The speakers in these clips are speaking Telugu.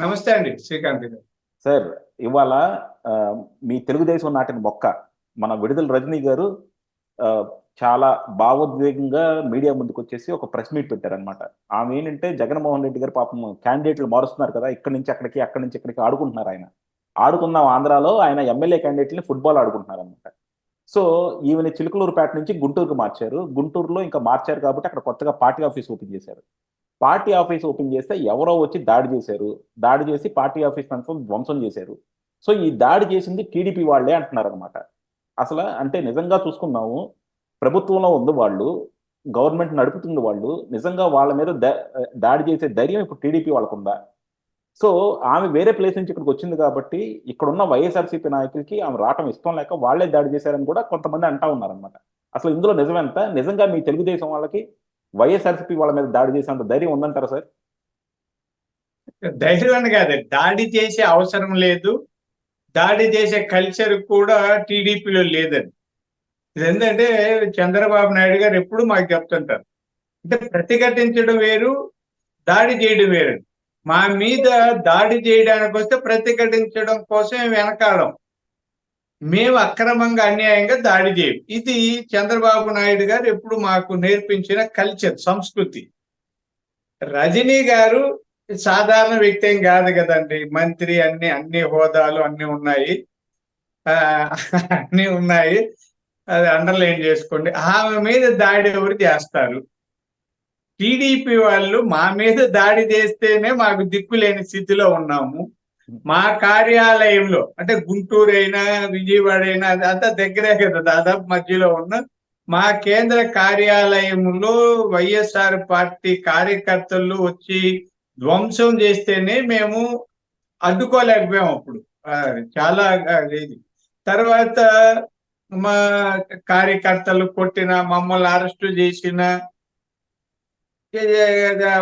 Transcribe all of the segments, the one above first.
నమస్తే అండి శ్రీకాంత్ గారు. సార్, ఇవాళ ఆ, మీ తెలుగుదేశం నాటిన మొక్క మన విడుదల రజనీ గారు ఆ, చాలా భావోద్వేగంగా మీడియా ముందుకు వచ్చేసి ఒక ప్రెస్ మీట్ పెట్టారనమాట. ఆమె ఏంటంటే జగన్మోహన్ రెడ్డి గారు పాపం క్యాండిడేట్లు మారుస్తున్నారు కదా, ఇక్కడి నుంచి అక్కడికి అక్కడి నుంచి ఇక్కడికి ఆడుకుంటున్నారు. ఆయన ఆడుకుందాం ఆంధ్రాలో ఆయన ఎమ్మెల్యే క్యాండిడేట్ని ఫుట్బాల్ ఆడుకుంటున్నారు అనమాట. సో ఈవెన చిలుకలూరుపేట నుంచి గుంటూరుకు మార్చారు. గుంటూరులో ఇంకా మార్చారు కాబట్టి అక్కడ కొత్తగా పార్టీ ఆఫీస్ ఓపెన్ చేశారు. పార్టీ ఆఫీస్ ఓపెన్ చేస్తే ఎవరో వచ్చి దాడి చేశారు. దాడి చేసి పార్టీ ఆఫీస్ అంతా ధ్వంసం చేశారు. సో ఈ దాడి చేసింది టీడీపీ వాళ్ళే అంటున్నారు అనమాట. అసలు అంటే నిజంగా చూసుకున్నాము, ప్రభుత్వంలో ఉంది వాళ్ళు, గవర్నమెంట్ నడుపుతుంది వాళ్ళు, నిజంగా వాళ్ళ మీద దాడి చేసే ధైర్యం ఇప్పుడు టీడీపీ వాళ్ళకు ఉందా? సో ఆమె వేరే ప్లేస్ నుంచి ఇక్కడికి వచ్చింది కాబట్టి ఇక్కడున్న వైఎస్ఆర్సీపీ నాయకులకి ఆమె రావటం ఇష్టం లేక వాళ్ళే దాడి చేశారని కూడా కొంతమంది అంటా ఉన్నారనమాట. అసలు ఇందులో నిజమెంత? నిజంగా మీ తెలుగుదేశం వాళ్ళకి వైఎస్ఆర్సీపీ వాళ్ళ మీద దాడి చేసేంత ధైర్యం ఉందంటారా సార్? ధైర్యం అని కాదు, దాడి చేసే అవసరం లేదు. దాడి చేసే కల్చర్ కూడా టీడీపీలో లేదని. ఇది ఏంటంటే చంద్రబాబు నాయుడు గారు ఎప్పుడు మాకు చెప్తుంటారు, అంటే ప్రతిఘటించడం వేరు, దాడి చేయడం వేరు. మా మీద దాడి చేయడానికి వస్తే ప్రతిఘటించడం కోసం వెనకాడం. మేము అక్రమంగా అన్యాయంగా దాడి చేయం. ఇది చంద్రబాబు నాయుడు గారు ఎప్పుడు మాకు నేర్పించిన కల్చర్, సంస్కృతి. రజనీ గారు సాధారణ వ్యక్తి ఏం కాదు కదండి. మంత్రి, అన్ని హోదాలు అన్ని ఉన్నాయి, ఆ, అన్ని ఉన్నాయి. అది అండర్లైన్ చేసుకోండి. ఆమె మీద దాడి ఎవరు చేస్తారు? టీడీపీ వాళ్ళు మా మీద దాడి చేస్తేనే మాకు దిక్కులేని స్థితిలో ఉన్నాము. మా కార్యాలయంలో, అంటే గుంటూరు అయినా విజయవాడ అయినా అదంతా దగ్గరే కదా, దాదాపు మధ్యలో ఉన్న మా కేంద్ర కార్యాలయంలో వైఎస్ఆర్ పార్టీ కార్యకర్తలు వచ్చి ధ్వంసం చేస్తేనే మేము అడ్డుకోలేకపోయాం అప్పుడు. చాలా ఇది. తర్వాత మా కార్యకర్తలు కొట్టిన, మమ్మల్ని అరెస్టు చేసిన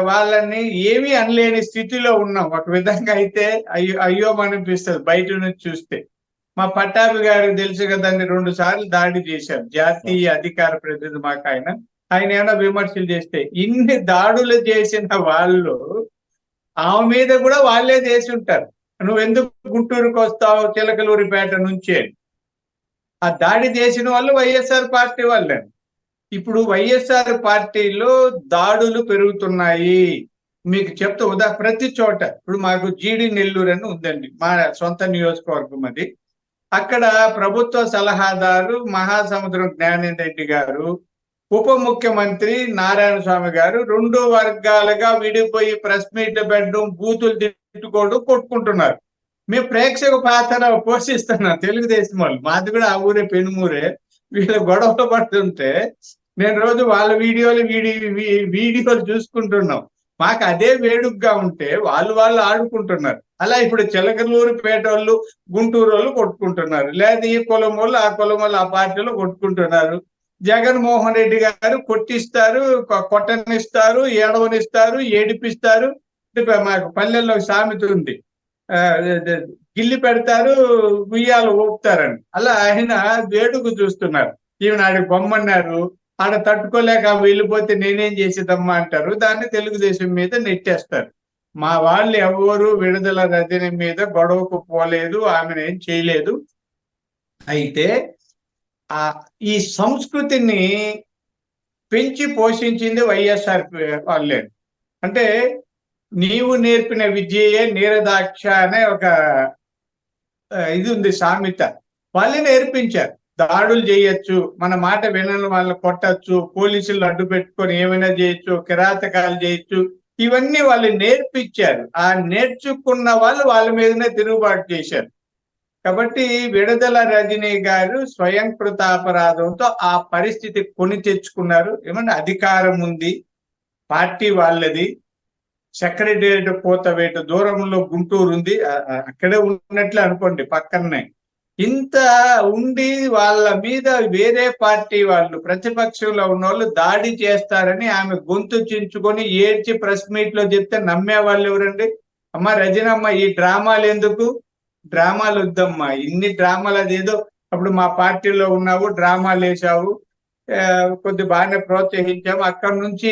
వాళ్ళని ఏమీ అనలేని స్థితిలో ఉన్నాం. ఒక విధంగా అయితే అయ్యో అయ్యో అనిపిస్తుంది బయట నుంచి చూస్తే. మా పట్టాభి గారికి తెలుసు కదండి, 2 సార్లు దాడి చేశారు. జాతీయ అధికార ప్రతినిధి మాకు ఆయన. ఆయన ఏమైనా విమర్శలు చేస్తే, ఇన్ని దాడులు చేసిన వాళ్ళు ఆమె మీద కూడా వాళ్ళే చేసి ఉంటారు. నువ్వెందుకు గుంటూరుకు వస్తావు చిలకలూరిపేట నుంచే? ఆ దాడి చేసిన వాళ్ళు వైఎస్ఆర్ పార్టీ వాళ్ళే. ఇప్పుడు వైఎస్ఆర్ పార్టీలో దాడులు పెరుగుతున్నాయి. మీకు చెప్తా ప్రతి చోట. ఇప్పుడు మాకు జీడి నెల్లూరు అని ఉందండి, మా సొంత నియోజకవర్గం అది. అక్కడ ప్రభుత్వ సలహాదారు మహాసముద్రం జ్ఞానేంద్ర రెడ్డి గారు, ఉప ముఖ్యమంత్రి నారాయణ స్వామి గారు 2 వర్గాలుగా విడిపోయి ప్రెస్ మీట్ పెట్టడం, బూతులు తిట్టుకోవడం, కొట్టుకుంటున్నారు. మేము ప్రేక్షక పాత్ర పోషిస్తున్నాం తెలుగుదేశం వాళ్ళు. మాది కూడా ఆ ఊరే, పెనుమూరే. వీళ్ళ గొడవలు పడుతుంటే నేను రోజు వాళ్ళ వీడియోలు చూసుకుంటున్నాం. మాకు అదే వేడుకగా ఉంటే వాళ్ళు ఆడుకుంటున్నారు. అలా ఇప్పుడు చిలకలూరు పేట వాళ్ళు, గుంటూరు వాళ్ళు కొట్టుకుంటున్నారు. లేదా ఈ కులం వాళ్ళు ఆ కులం వాళ్ళు ఆ పార్టీలో కొట్టుకుంటున్నారు. జగన్మోహన్ రెడ్డి గారు కొట్టిస్తారు, కొట్టనిస్తారు, ఏడవనిస్తారు, ఏడిపిస్తారు. మాకు పల్లెల్లో సామెత ఉంది, గిల్లి పెడతారు, ఉయ్యాలు ఊపుతారని. అలా ఆయన వేడుక చూస్తున్నారు. ఈమె ఆడికి బొమ్మన్నారు, ఆడ తట్టుకోలేక వెళ్ళిపోతే నేనేం చేసేదమ్మా అంటారు. దాన్ని తెలుగుదేశం మీద నెట్టేస్తారు. మా వాళ్ళు ఎవరు విడుదల రజని మీద గొడవకు పోలేదు, ఆమెను ఏం చేయలేదు. అయితే ఆ ఈ సంస్కృతిని పెంచి పోషించింది వైఎస్ఆర్ వాళ్ళే. అంటే నీవు నేర్పిన విద్యయే నీరదాక్ష అనే ఒక ఇది ఉంది సామెత. వాళ్ళే నేర్పించారు. దాడులు చేయొచ్చు, మన మాట వినని వాళ్ళని కొట్టచ్చు, పోలీసులు అడ్డు పెట్టుకొని ఏమైనా చేయొచ్చు, కిరాతకాలు చేయొచ్చు, ఇవన్నీ వాళ్ళు నేర్పించారు. ఆ నేర్చుకున్న వాళ్ళు వాళ్ళ మీదనే తిరుగుబాటు చేశారు. కాబట్టి విడుదల రజనీ గారు స్వయం కృతాపరాధంతో ఆ పరిస్థితి కొని తెచ్చుకున్నారు. ఏమన్నా అధికారం ఉంది, పార్టీ వాళ్ళది, సెక్రటేరియట్ కోతవేటు దూరంలో గుంటూరు ఉంది, అక్కడే ఉన్నట్లే అనుకోండి పక్కనే. ఇంత ఉండి వాళ్ళ మీద వేరే పార్టీ వాళ్ళు, ప్రతిపక్షంలో ఉన్న వాళ్ళు దాడి చేస్తారని ఆమె గొంతు చించుకొని ఏడ్చి ప్రెస్ మీట్ లో చెప్తే నమ్మే వాళ్ళు ఎవరండి? అమ్మ రజనమ్మ, ఈ డ్రామాలు ఎందుకు? డ్రామాలు వద్దమ్మా, ఇన్ని డ్రామాలు. అదేదో అప్పుడు మా పార్టీలో ఉన్నావు, డ్రామాలు వేసావు, కొద్ది బాగానే ప్రోత్సహించాము. అక్కడి నుంచి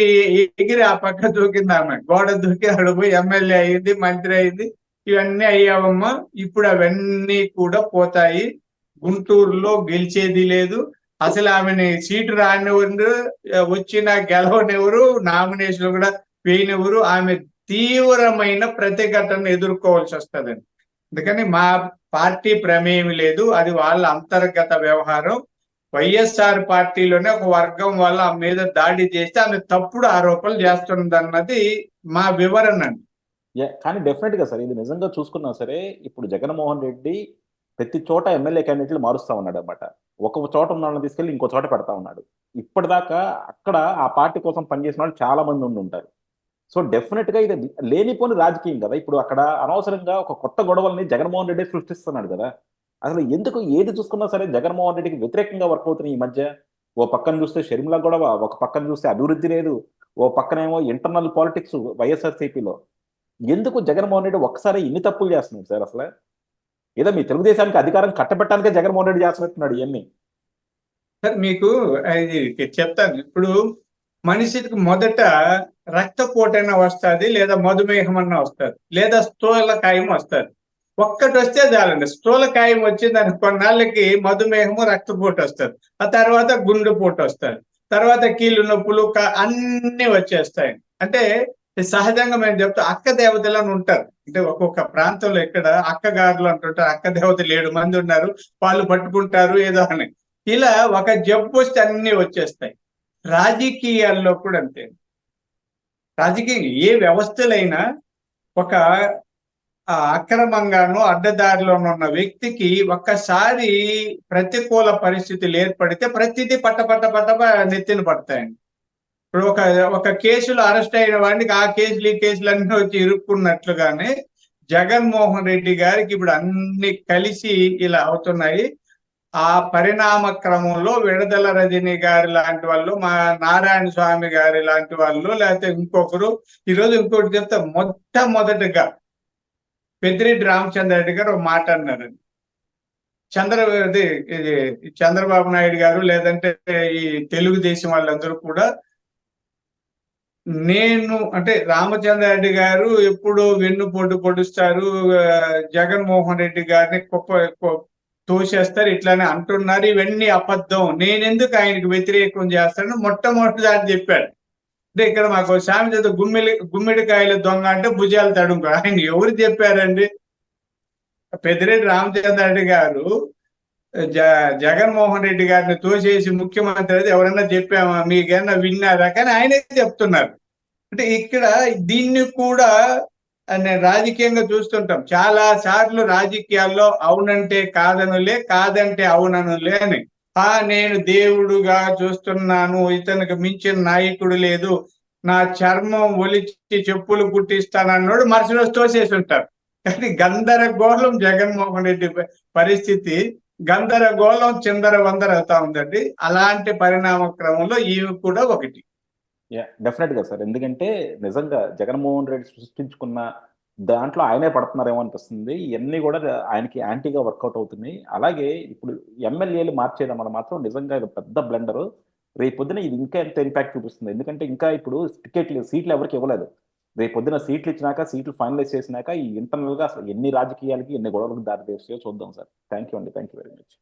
ఎగిరి ఆ పక్క దూకింది ఆమె. గోడ దూకి అక్కడ పోయి ఎమ్మెల్యే అయింది, మంత్రి అయింది. ఇవన్నీ అయ్యావమ్మా, ఇప్పుడు అవన్నీ కూడా పోతాయి. గుంటూరులో గెలిచేది లేదు. అసలు ఆమెని సీటు రానివ్వరు, వచ్చిన గెలవనివ్వరు, నామినేషన్ కూడా వేయనివ్వరు. ఆమె తీవ్రమైన ప్రతిఘటన ఎదుర్కోవాల్సి వస్తుందండి. అందుకని మా పార్టీ ప్రమేయం లేదు, అది వాళ్ళ అంతర్గత వ్యవహారం. వైఎస్ఆర్ పార్టీలోనే ఒక వర్గం వల్ల ఆమె మీద దాడి చేస్తే ఆమె తప్పుడు ఆరోపణలు చేస్తున్నది అన్నది మా వివరణ అండి. కానీ డెఫినెట్ గా సార్, ఇది నిజంగా చూసుకున్నా సరే ఇప్పుడు జగన్మోహన్ రెడ్డి ప్రతి చోట ఎమ్మెల్యే క్యాండిడేట్లు మారుస్తా ఉన్నాడు అనమాట. ఒక చోట ఉన్న వాళ్ళని తీసుకెళ్లి ఇంకో చోట పెడతా ఉన్నాడు. ఇప్పటిదాకా అక్కడ ఆ పార్టీ కోసం పనిచేసిన వాళ్ళు చాలా మంది ఉండి ఉంటారు. సో డెఫినెట్ గా ఇది లేనిపోని రాజకీయం కదా. ఇప్పుడు అక్కడ అనవసరంగా ఒక కొత్త గొడవల్ని జగన్మోహన్ రెడ్డి సృష్టిస్తున్నాడు కదా. అసలు ఎందుకు ఏది చూసుకున్నా సరే జగన్మోహన్ రెడ్డికి వ్యతిరేకంగా వర్క్ అవుతున్నాయి ఈ మధ్య. ఓ పక్కన చూస్తే షర్మిల గొడవ, ఒక పక్కన చూస్తే అభివృద్ధి లేదు, ఓ పక్కనేమో ఇంటర్నల్ పాలిటిక్స్ వైఎస్ఆర్సీపీలో. ఎందుకు జగన్మోహన్ రెడ్డి ఒక్కసారి ఇన్ని తప్పులు చేస్తున్నాడు సార్ అసలు? ఏదో మీ తెలుగుదేశానికి అధికారం కట్టబెట్టడానికే జగన్మోహన్ రెడ్డి చేస్తున్నట్టున్నాడు ఇవన్నీ. సార్ మీకు ఇది చెప్తాను. ఇప్పుడు మనిషికి మొదట రక్తపోటైనా వస్తుంది, లేదా మధుమేహం అన్నా వస్తుంది, లేదా స్థూలకాయం వస్తుంది. ఒక్కటి వస్తే చాలండి. స్థూలకాయం వచ్చిందని కొన్నాళ్ళకి మధుమేహము, రక్తపోటు వస్తుంది. ఆ తర్వాత గుండెపోటు వస్తుంది, తర్వాత కీళ్ళు నొప్పులు అన్ని వచ్చేస్తాయి. అంటే సహజంగా మేము చెప్తాం, అక్క దేవతలు అని ఉంటారు. అంటే ఒక్కొక్క ప్రాంతంలో ఇక్కడ అక్కగారులు అంటుంటారు. అక్క దేవతలు 7 మంది ఉన్నారు, వాళ్ళు పట్టుకుంటారు ఏదో అని. ఇలా ఒక జబ్బు వస్తే అన్ని వచ్చేస్తాయి. రాజకీయాల్లో కూడా అంతే. రాజకీయ ఏ వ్యవస్థలైనా ఒక అక్రమంగానో అడ్డదారిలోనూ ఉన్న వ్యక్తికి ఒక్కసారి ప్రతికూల పరిస్థితులు ఏర్పడితే ప్రతిదీ పట్ట నెత్తిన పడతాయండి. ఇప్పుడు ఒక కేసులో అరెస్ట్ అయిన వాడికి ఆ కేసులు ఈ కేసులన్నీ వచ్చి ఇరుక్కున్నట్లుగానే జగన్మోహన్ రెడ్డి గారికి ఇప్పుడు అన్ని కలిసి ఇలా అవుతున్నాయి. ఆ పరిణామ క్రమంలో విడుదల రజని గారి లాంటి వాళ్ళు, మా నారాయణ స్వామి గారి లాంటి వాళ్ళు, లేకపోతే ఇంకొకరు. ఈరోజు ఇంకోటి చెప్తే, మొట్టమొదటిగా పెద్దిరెడ్డి రామచంద్రారెడ్డి గారు ఒక మాట అన్నారండి. ఇది చంద్రబాబు నాయుడు గారు లేదంటే ఈ తెలుగుదేశం వాళ్ళందరూ కూడా, నేను అంటే రామచంద్రారెడ్డి గారు ఎప్పుడు వెన్నుపోటు పొడుస్తారు, జగన్మోహన్ రెడ్డి గారిని తోసేస్తారు ఇట్లానే అంటున్నారు, ఇవన్నీ అబద్ధం, నేనెందుకు ఆయనకు వ్యతిరేకం చేస్తాను మొట్టమొదటిసారి చెప్పాడు. అంటే ఇక్కడ మాకు సామెత, గుమ్మిడికాయల దొంగ అంటే భుజాలు తడుము. ఆయన ఎవరు చెప్పారండి? పెద్దిరెడ్డి రామచంద్రారెడ్డి గారు జగన్మోహన్ రెడ్డి గారిని తోసేసి ముఖ్యమంత్రి అయితే ఎవరైనా చెప్పామా, మీకేమన్నా విన్నారా? కానీ ఆయనే చెప్తున్నారు. అంటే ఇక్కడ దీన్ని కూడా నేను రాజకీయంగా చూస్తుంటాం. చాలా సార్లు రాజకీయాల్లో అవునంటే కాదనులే, కాదంటే అవుననులే అని. నేను దేవుడుగా చూస్తున్నాను, ఇతనికి మించిన నాయకుడు లేదు, నా చర్మం ఒలిచి చెప్పులు కుట్టిస్తానన్నాడు, మరుసటి రోజు తోసేసి ఉంటారు. కానీ గందరగోళం జగన్మోహన్ రెడ్డి పరిస్థితి, గందరగోళం చిందర వందర అవుతా ఉందండి. అలాంటి పరిణామ క్రమంలో ఈమె కూడా ఒకటి. డెఫినెట్ గా సార్, ఎందుకంటే నిజంగా జగన్మోహన్ రెడ్డి సృష్టించుకున్న దాంట్లో ఆయనే పడుతున్నారేమో అనిపిస్తుంది. ఇవన్నీ కూడా ఆయనకి యాంటీగా వర్కౌట్ అవుతున్నాయి. అలాగే ఇప్పుడు ఎమ్మెల్యేలు మార్చేయడం వల్ల మాత్రం నిజంగా ఇది పెద్ద బ్లెండర్. రేపు పొద్దున ఇది ఇంకా ఎంత ఇంపాక్ట్ చూపిస్తుంది, ఎందుకంటే ఇంకా ఇప్పుడు సీట్లు ఎవరికి ఇవ్వలేదు. రేపు పొద్దున సీట్లు ఇచ్చినాక, సీట్లు ఫైనలైజ్ చేసినాక ఈ ఇంటర్నల్ గా అసలు ఎన్ని రాజకీయాలకి ఎన్ని గొడవలకు దారి తీస్తాయో చూద్దాం సార్. థ్యాంక్ యూ అండి, థ్యాంక్ యూ వెరీ మచ్.